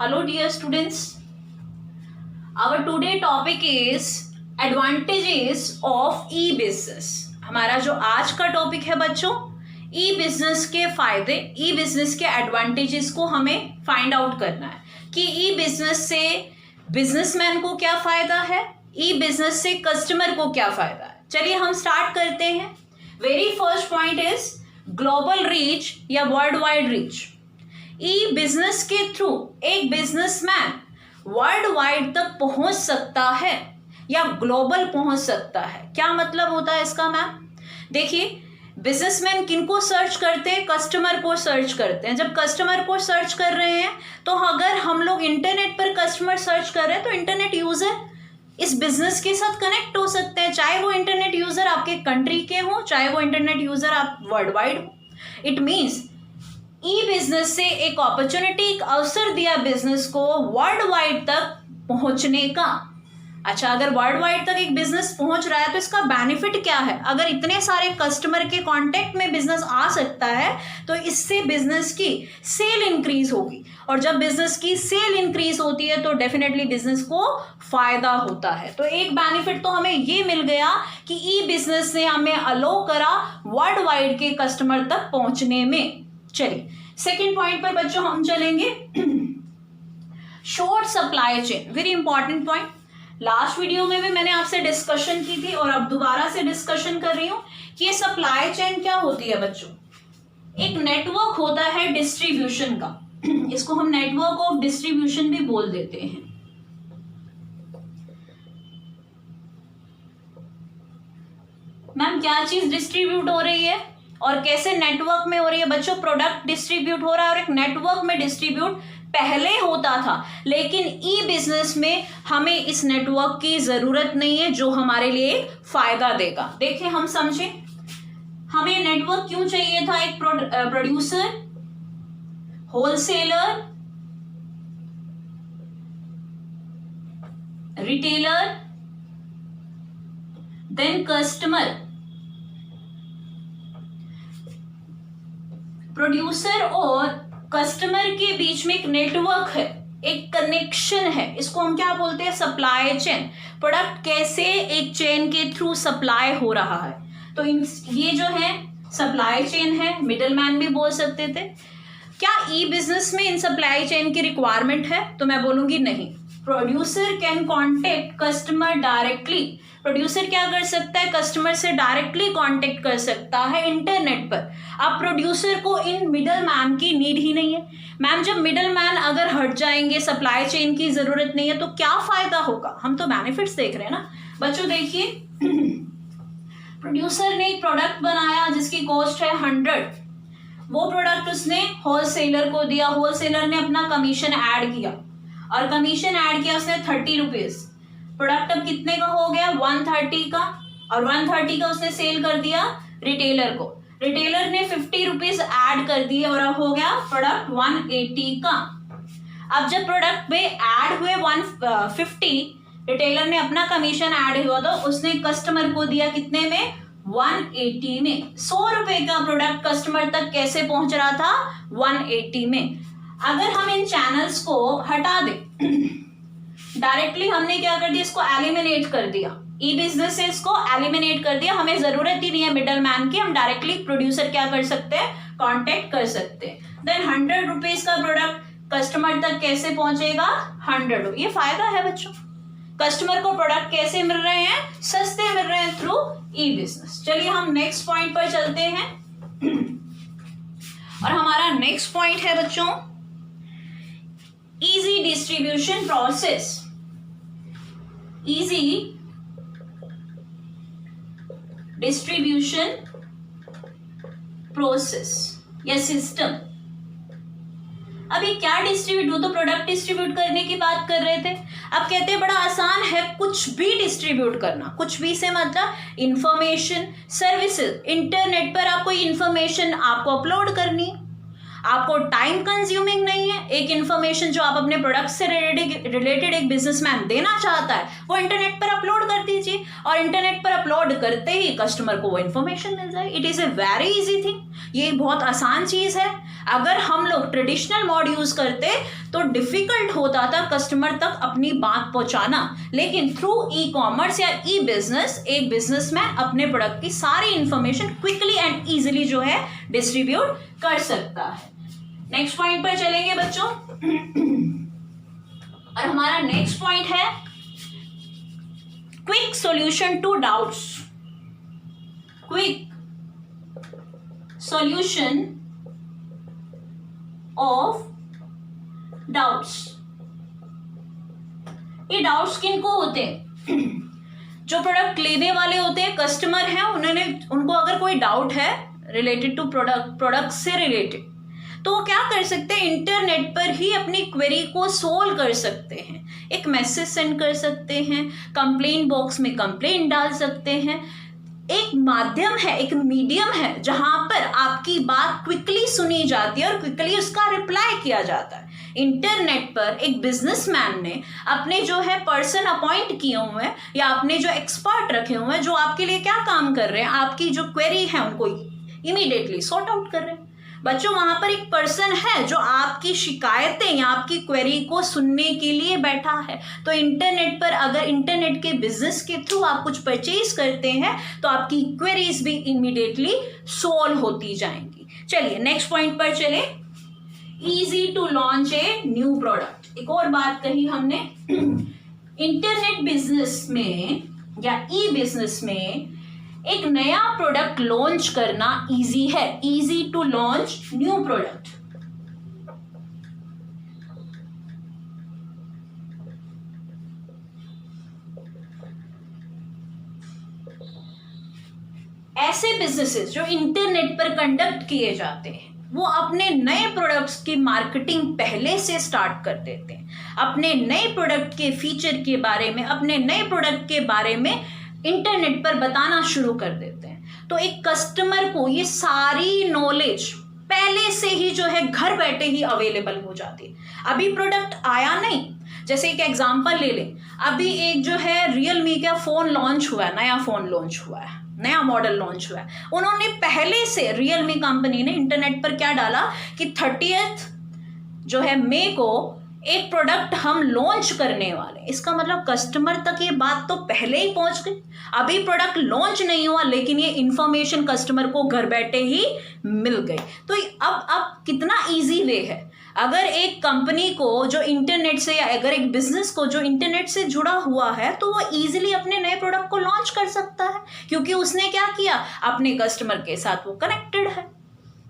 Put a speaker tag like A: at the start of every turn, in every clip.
A: Hello dear students, our today topic is advantages of e-business। हमारा जो आज का टॉपिक है बच्चों, ई बिजनेस के फायदे, ई बिजनेस के एडवांटेजेस को हमें फाइंड आउट करना है कि ई बिजनेस से बिजनेसमैन को क्या फायदा है, ई बिजनेस से कस्टमर को क्या फायदा है। चलिए हम स्टार्ट करते हैं। Very first point is global reach या वर्ल्ड वाइड रीच। ई बिजनेस के थ्रू एक बिजनेसमैन वर्ल्ड वाइड तक पहुंच सकता है या ग्लोबल पहुंच सकता है। क्या मतलब होता है इसका मैम? देखिए, बिजनेसमैन किनको सर्च करते हैं? कस्टमर को सर्च करते हैं। जब कस्टमर को सर्च कर रहे हैं तो अगर हम लोग इंटरनेट पर कस्टमर सर्च कर रहे हैं तो इंटरनेट यूजर इस बिजनेस के साथ कनेक्ट हो सकते हैं, चाहे वो इंटरनेट यूजर आपके कंट्री के हो, चाहे वो इंटरनेट यूजर आप वर्ल्ड वाइड हो। इट मीन्स ई बिजनेस से एक अपॉर्चुनिटी, एक अवसर दिया बिजनेस को वर्ल्ड वाइड तक पहुंचने का। अच्छा, अगर वर्ल्ड वाइड तक एक बिजनेस पहुंच रहा है तो इसका बेनिफिट क्या है? अगर इतने सारे कस्टमर के कांटेक्ट में बिजनेस आ सकता है तो इससे बिजनेस की सेल इंक्रीज होगी, और जब बिजनेस की सेल इंक्रीज होती है तो डेफिनेटली बिजनेस को फायदा होता है। तो एक बेनिफिट तो हमें ये मिल गया कि ई बिजनेस ने हमें अलो करा वर्ल्ड वाइड के कस्टमर तक पहुंचने में। चलिए सेकेंड पॉइंट पर बच्चों हम चलेंगे। Short supply chain, very important point. Last video में भी मैंने आपसे डिस्कशन की थी और अब दोबारा से डिस्कशन कर रही हूं कि ये सप्लाई चेन क्या होती है बच्चों। एक नेटवर्क होता है डिस्ट्रीब्यूशन का, इसको हम नेटवर्क ऑफ डिस्ट्रीब्यूशन भी बोल देते हैं। मैम क्या चीज डिस्ट्रीब्यूट हो रही है और कैसे नेटवर्क में हो रही है? बच्चों, प्रोडक्ट डिस्ट्रीब्यूट हो रहा है और एक नेटवर्क में डिस्ट्रीब्यूट पहले होता था, लेकिन ई बिजनेस में हमें इस नेटवर्क की जरूरत नहीं है जो हमारे लिए फायदा देगा। देखिए हम समझे, हमें नेटवर्क क्यों चाहिए था? एक producer, wholesaler, retailer, then customer. Producer और कस्टमर के बीच में एक नेटवर्क है, एक कनेक्शन है, इसको हम क्या बोलते हैं? Supply chain. प्रोडक्ट कैसे एक चेन के थ्रू सप्लाई हो रहा है, तो ये जो है सप्लाई चेन है, मिडल मैन भी बोल सकते थे। क्या ई बिजनेस में इन सप्लाई चेन की रिक्वायरमेंट है? तो मैं बोलूंगी नहीं। Producer can contact customer directly. Producer क्या कर सकता है? कस्टमर से डायरेक्टली कांटेक्ट कर सकता है इंटरनेट पर। अब प्रोड्यूसर को इन मिडल मैन की नीड ही नहीं है। मैम, जब मिडल मैन अगर हट जाएंगे, सप्लाई चेन की जरूरत नहीं है, तो क्या फायदा होगा? हम तो बेनिफिट्स देख रहे हैं ना बच्चों। देखिए, प्रोड्यूसर ने एक प्रोडक्ट बनाया जिसकी कॉस्ट है 100। वो प्रोडक्ट उसने होलसेलर को दिया, होलसेलर ने अपना कमीशन ऐड किया और कमीशन ऐड किया उसने 30 रुपीज। प्रोडक्ट अब कितने का हो गया? 130 का, और 130 का उसने सेल कर दिया रिटेलर को। रिटेलर ने 50 रुपीज ऐड कर दिए और अब हो गया प्रोडक्ट 180 का। अब जब प्रोडक्ट पे ऐड हुए 150, रिटेलर ने अपना कमीशन ऐड हुआ तो उसने कस्टमर को दिया कितने में? 180 में। 100 रुपए का प्रोडक्ट कस्टमर तक कैसे पहुंच रहा था? 180 में। अगर हम इन चैनल्स को हटा दें, डायरेक्टली हमने क्या कर दिया? इसको एलिमिनेट कर दिया। ई बिजनेस से इसको एलिमिनेट कर दिया, हमें जरूरत ही नहीं है मिडल मैन की। हम डायरेक्टली प्रोड्यूसर क्या कर सकते हैं? कांटेक्ट कर सकते हैं। देन 100 रुपीज का प्रोडक्ट कस्टमर तक कैसे पहुंचेगा? 100। ये फायदा है बच्चों। कस्टमर को प्रोडक्ट कैसे मिल रहे हैं? सस्ते मिल रहे हैं थ्रू ई बिजनेस। चलिए हम नेक्स्ट पॉइंट पर चलते हैं और हमारा नेक्स्ट पॉइंट है बच्चों easy distribution process. Easy distribution process या सिस्टम। अभी क्या डिस्ट्रीब्यूट, वो तो प्रोडक्ट डिस्ट्रीब्यूट करने की बात कर रहे थे। अब कहते हैं बड़ा आसान है कुछ भी डिस्ट्रीब्यूट करना। कुछ भी से मतलब इंफॉर्मेशन, सर्विसेज। इंटरनेट पर आप कोई इंफॉर्मेशन आपको अपलोड करनी, आपको टाइम कंज्यूमिंग नहीं है। एक इंफॉर्मेशन जो आप अपने प्रोडक्ट से रिलेटेड एक बिजनेसमैन देना चाहता है वो इंटरनेट पर अपलोड कर दीजिए, और इंटरनेट पर अपलोड करते ही कस्टमर को वो इंफॉर्मेशन मिल जाए। It is a very easy thing, ये बहुत आसान चीज़ है। अगर हम लोग ट्रेडिशनल मोड यूज करते तो डिफिकल्ट होता था कस्टमर तक अपनी बात पहुंचाना, लेकिन थ्रू ई कॉमर्स या ई बिजनेस एक बिजनेसमैन अपने प्रोडक्ट की सारी इंफॉर्मेशन क्विकली एंड इजीली जो है डिस्ट्रीब्यूट कर सकता है। नेक्स्ट पॉइंट पर चलेंगे बच्चों, और हमारा नेक्स्ट पॉइंट है quick solution to doubts. Quick solution of doubts. ये डाउट्स किनको होते हैं? जो प्रोडक्ट लेने वाले होते हैं, कस्टमर हैं, उनको अगर कोई डाउट है रिलेटेड टू प्रोडक्ट से रिलेटेड, तो वो क्या कर सकते हैं, इंटरनेट पर ही अपनी क्वेरी को सोल्व कर सकते हैं। एक मैसेज सेंड कर सकते हैं, कंप्लेंट बॉक्स में कंप्लेंट डाल सकते हैं। एक माध्यम है, एक मीडियम है जहां पर आपकी बात क्विकली सुनी जाती है और क्विकली उसका रिप्लाई किया जाता है। इंटरनेट पर एक बिजनेसमैन ने अपने जो है पर्सन अपॉइंट किए हुए हैं या अपने जो एक्सपर्ट रखे हुए हैं, जो आपके लिए क्या काम कर रहे हैं, आपकी जो क्वेरी है उनको इमीडिएटली सॉर्ट आउट कर रहे हैं। बच्चों, वहां पर एक पर्सन है जो आपकी शिकायतें या आपकी क्वेरी को सुनने के लिए बैठा है। तो इंटरनेट पर अगर इंटरनेट के बिजनेस के थ्रू आप कुछ परचेज करते हैं तो आपकी क्वेरीज भी इमीडिएटली सॉल्व होती जाएंगी। चलिए नेक्स्ट पॉइंट पर चले, easy to launch a new product. एक और बात कही हमने, इंटरनेट बिजनेस में या ई बिजनेस में एक नया प्रोडक्ट लॉन्च करना इजी है। Easy to launch new product. ऐसे बिजनेसेस जो इंटरनेट पर कंडक्ट किए जाते हैं वो अपने नए प्रोडक्ट्स की मार्केटिंग पहले से स्टार्ट कर देते हैं। अपने नए प्रोडक्ट के फीचर के बारे में, अपने नए प्रोडक्ट के बारे में इंटरनेट पर बताना शुरू कर देते हैं। तो एक कस्टमर को ये सारी नॉलेज पहले से ही जो है घर बैठे ही अवेलेबल हो जाती है। अभी प्रोडक्ट आया नहीं, जैसे एक एग्जांपल ले लें, अभी एक जो है रियलमी का फोन लॉन्च हुआ है, नया फोन लॉन्च हुआ है, नया मॉडल लॉन्च हुआ है। उन्होंने पहले से, रियलमी कंपनी ने इंटरनेट पर क्या डाला कि 30 जो है मई को एक प्रोडक्ट हम लॉन्च करने वाले। इसका मतलब कस्टमर तक ये बात तो पहले ही पहुंच गई। अभी प्रोडक्ट लॉन्च नहीं हुआ लेकिन ये इंफॉर्मेशन कस्टमर को घर बैठे ही मिल गई। तो अब कितना इजी वे है। अगर एक कंपनी को जो इंटरनेट से, या अगर एक बिजनेस को जो इंटरनेट से जुड़ा हुआ है, तो वो इजीली अपने नए प्रोडक्ट को लॉन्च कर सकता है, क्योंकि उसने क्या किया, अपने कस्टमर के साथ वो कनेक्टेड है।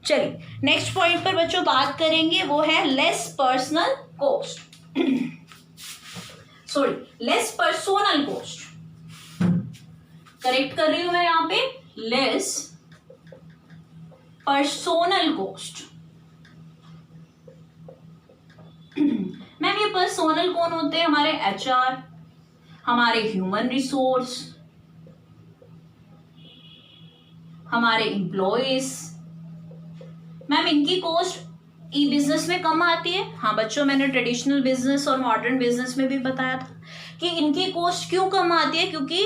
A: चलिए नेक्स्ट पॉइंट पर बच्चों बात करेंगे, वो है less personal cost. Sorry, less personnel cost. Correct कर रही हूं मैं यहाँ पे, लेस पर्सोनल कॉस्ट। मैम ये पर्सोनल कौन होते हैं? हमारे HR, हमारे ह्यूमन रिसोर्स, हमारे एम्प्लॉयज। मैम इनकी कॉस्ट ई बिजनेस में कम आती है। हाँ बच्चों, मैंने ट्रेडिशनल बिजनेस और मॉडर्न बिजनेस में भी बताया था कि इनकी कॉस्ट क्यों कम आती है, क्योंकि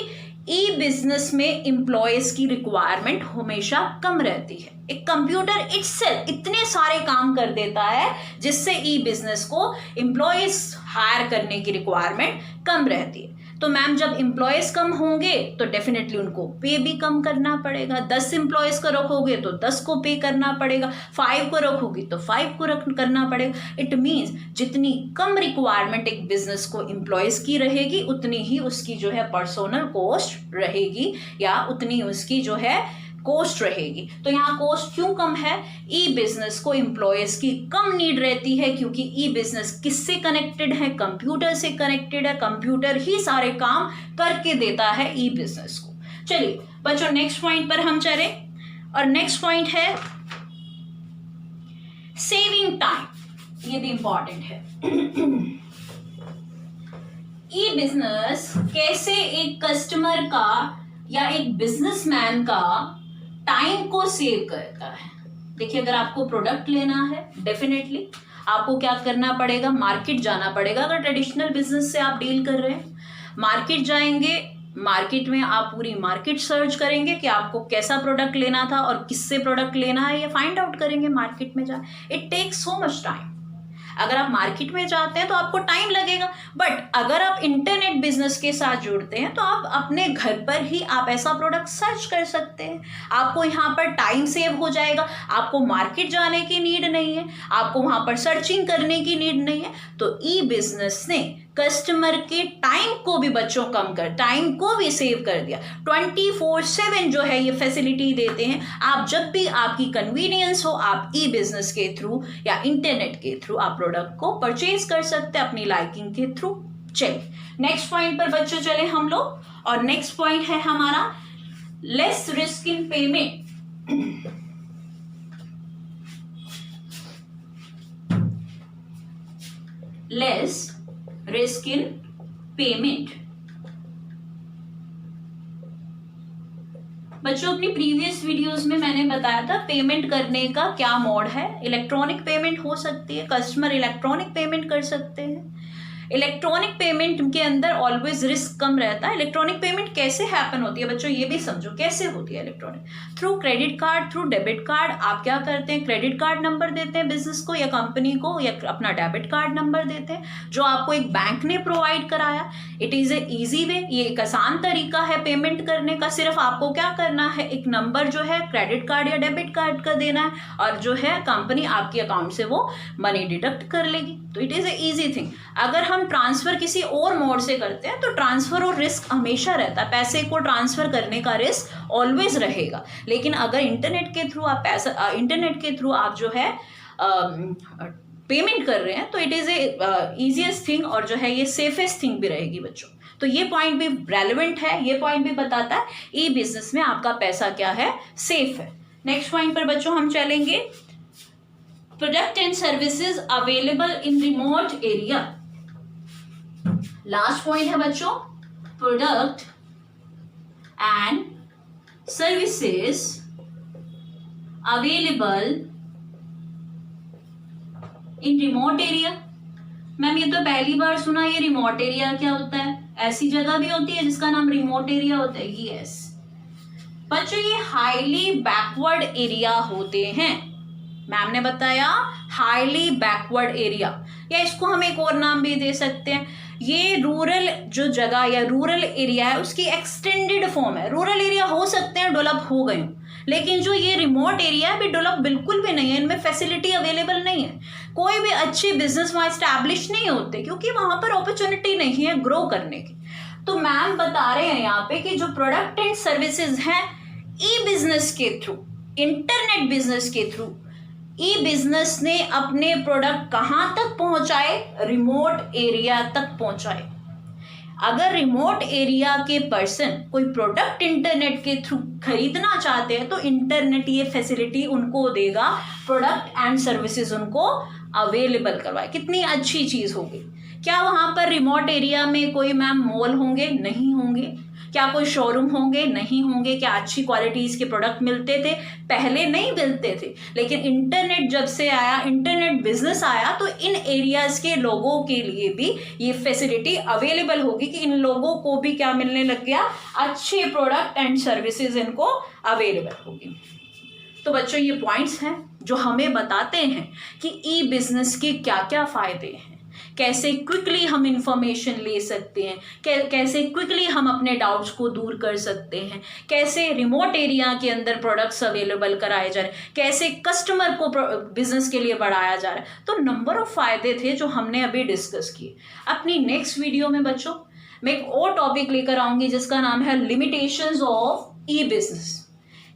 A: ई बिजनेस में एम्प्लॉयज की रिक्वायरमेंट हमेशा कम रहती है। एक कंप्यूटर इटसेल्फ इतने सारे काम कर देता है जिससे ई बिजनेस को एम्प्लॉयज हायर करने की रिक्वायरमेंट कम रहती है। तो मैम जब एम्प्लॉयज कम होंगे तो डेफिनेटली उनको पे भी कम करना पड़ेगा। 10 एम्प्लॉयज को रखोगे तो 10 को पे करना पड़ेगा, 5 को रखोगी तो 5 को करना पड़ेगा। इट मीन्स जितनी कम रिक्वायरमेंट एक बिजनेस को एम्प्लॉयज की रहेगी, उतनी ही उसकी जो है पर्सोनल कॉस्ट रहेगी, या उतनी उसकी जो है कॉस्ट रहेगी। तो यहाँ कॉस्ट क्यों कम है? ई बिजनेस को एम्प्लॉयज की कम नीड रहती है, क्योंकि ई बिजनेस किससे कनेक्टेड है? कंप्यूटर से कनेक्टेड है। कंप्यूटर ही सारे काम करके देता है ई बिजनेस को। चलिए बच्चों नेक्स्ट पॉइंट पर हम चले, और नेक्स्ट पॉइंट है सेविंग टाइम। ये भी इंपॉर्टेंट है। ई बिजनेस कैसे एक कस्टमर का या एक बिजनेसमैन का टाइम को सेव करता है। देखिए, अगर आपको प्रोडक्ट लेना है, डेफिनेटली आपको क्या करना पड़ेगा, मार्केट जाना पड़ेगा। अगर ट्रेडिशनल बिजनेस से आप डील कर रहे हैं, मार्केट जाएंगे, मार्केट में आप पूरी मार्केट सर्च करेंगे कि आपको कैसा प्रोडक्ट लेना था और किससे प्रोडक्ट लेना है, ये फाइंड आउट करेंगे मार्केट में जा। It takes so much time. अगर आप मार्केट में जाते हैं तो आपको टाइम लगेगा, बट अगर आप इंटरनेट बिजनेस के साथ जुड़ते हैं तो आप अपने घर पर ही आप ऐसा प्रोडक्ट सर्च कर सकते हैं। आपको यहाँ पर टाइम सेव हो जाएगा, आपको मार्केट जाने की नीड नहीं है, आपको वहाँ पर सर्चिंग करने की नीड नहीं है। तो ई बिजनेस ने कस्टमर के टाइम को भी बच्चों कम कर, टाइम को भी सेव कर दिया। 24/7 जो है ये फैसिलिटी देते हैं। आप जब भी आपकी कन्वीनियंस हो, आप ई बिजनेस के थ्रू या इंटरनेट के थ्रू आप प्रोडक्ट को परचेज कर सकते हैं अपनी लाइकिंग के थ्रू। चलिए नेक्स्ट पॉइंट पर बच्चों चले हम लोग, और नेक्स्ट पॉइंट है हमारा less risk in payment. Less risk in payment. बच्चों, अपनी प्रीवियस वीडियोस में मैंने बताया था पेमेंट करने का क्या मोड है। इलेक्ट्रॉनिक पेमेंट हो सकती है, कस्टमर इलेक्ट्रॉनिक पेमेंट कर सकते हैं। इलेक्ट्रॉनिक पेमेंट के अंदर ऑलवेज रिस्क कम रहता है। इलेक्ट्रॉनिक पेमेंट कैसे हैपन होती है बच्चों, ये भी समझो कैसे होती है electronic. Through credit card, through debit card. आप क्या करते हैं, क्रेडिट कार्ड नंबर देते हैं बिजनेस को या कंपनी को, या अपना डेबिट कार्ड नंबर देते हैं जो आपको एक बैंक ने प्रोवाइड कराया। It is a easy way, ये एक आसान तरीका है पेमेंट करने का। सिर्फ आपको क्या करना है, एक नंबर जो है क्रेडिट कार्ड या डेबिट कार्ड का देना है, और जो है कंपनी आपके अकाउंट से वो मनी डिडक्ट कर लेगी। तो it is a easy thing. अगर हम ट्रांसफर किसी और मोड से करते हैं तो ट्रांसफर और रिस्क हमेशा रहता है, पैसे को ट्रांसफर करने का रिस्क ऑलवेज रहेगा। लेकिन अगर इंटरनेट के थ्रू आप पैसा, इंटरनेट के थ्रू आप जो है पेमेंट कर रहे हैं, तो it is a easiest thing, और जो है ये सेफेस्ट थिंग भी रहेगी बच्चों। तो ये पॉइंट भी रेलेवेंट है, ये पॉइंट भी बताता है ई बिजनेस में आपका पैसा क्या है, सेफ है। नेक्स्ट पॉइंट पर बच्चों हम चलेंगे, product and services available in remote area. Last point है बच्चों, product and services available in remote area. Ma'am ये तो पहली बार सुना, ये रिमोट एरिया क्या होता है? ऐसी जगह भी होती है जिसका नाम रिमोट एरिया होता है? यस बच्चों, ये हाईली बैकवर्ड एरिया होते हैं। मैम ने बताया हाईली बैकवर्ड एरिया, या इसको हम एक और नाम भी दे सकते हैं, ये रूरल जो जगह या रूरल एरिया है उसकी एक्सटेंडेड फॉर्म है। रूरल एरिया हो सकते हैं डेवलप हो गए, लेकिन जो ये रिमोट एरिया है भी डेवलप बिल्कुल भी नहीं है, इनमें फैसिलिटी अवेलेबल नहीं है, कोई भी अच्छे बिजनेस वहाँ स्टैब्लिश नहीं होते क्योंकि वहाँ पर अपॉर्चुनिटी नहीं है ग्रो करने की। तो मैम बता रहे हैं यहाँ पे कि जो प्रोडक्ट एंड सर्विसेज हैं ई बिजनेस के थ्रू, इंटरनेट बिजनेस के थ्रू ई बिजनेस ने अपने प्रोडक्ट कहाँ तक पहुँचाए, रिमोट एरिया तक पहुँचाए। अगर रिमोट एरिया के पर्सन कोई प्रोडक्ट इंटरनेट के थ्रू खरीदना चाहते हैं तो इंटरनेट ये फैसिलिटी उनको देगा, प्रोडक्ट एंड सर्विसेज उनको अवेलेबल करवाए। कितनी अच्छी चीज़ होगी। क्या वहाँ पर रिमोट एरिया में कोई मैम मॉल होंगे? नहीं होंगे। क्या कोई शोरूम होंगे? नहीं होंगे। क्या अच्छी क्वालिटीज़ के प्रोडक्ट मिलते थे? पहले नहीं मिलते थे, लेकिन इंटरनेट जब से आया, इंटरनेट बिजनेस आया, तो इन एरियाज़ के लोगों के लिए भी ये फैसिलिटी अवेलेबल होगी कि इन लोगों को भी क्या मिलने लग गया, अच्छे प्रोडक्ट एंड सर्विसेज इनको अवेलेबल होगी। तो बच्चों ये पॉइंट्स हैं जो हमें बताते हैं कि ई बिजनेस के क्या क्या फ़ायदे हैं, कैसे क्विकली हम इंफॉर्मेशन ले सकते हैं, कैसे क्विकली हम अपने डाउट्स को दूर कर सकते हैं, कैसे रिमोट एरिया के अंदर प्रोडक्ट्स अवेलेबल कराए जा रहे हैं, कैसे कस्टमर को बिजनेस के लिए बढ़ाया जा रहा है। तो नंबर ऑफ फायदे थे जो हमने अभी डिस्कस किए। अपनी नेक्स्ट वीडियो में बच्चों मैं एक और टॉपिक लेकर आऊँगी जिसका नाम है लिमिटेशंस ऑफ ई बिजनेस।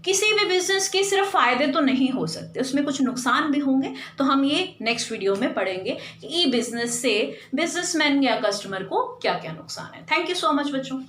A: किसी भी बिजनेस के सिर्फ फायदे तो नहीं हो सकते, उसमें कुछ नुकसान भी होंगे। तो हम ये नेक्स्ट वीडियो में पढ़ेंगे कि ई बिजनेस से बिजनेसमैन या कस्टमर को क्या क्या नुकसान है। थैंक यू सो मच बच्चों।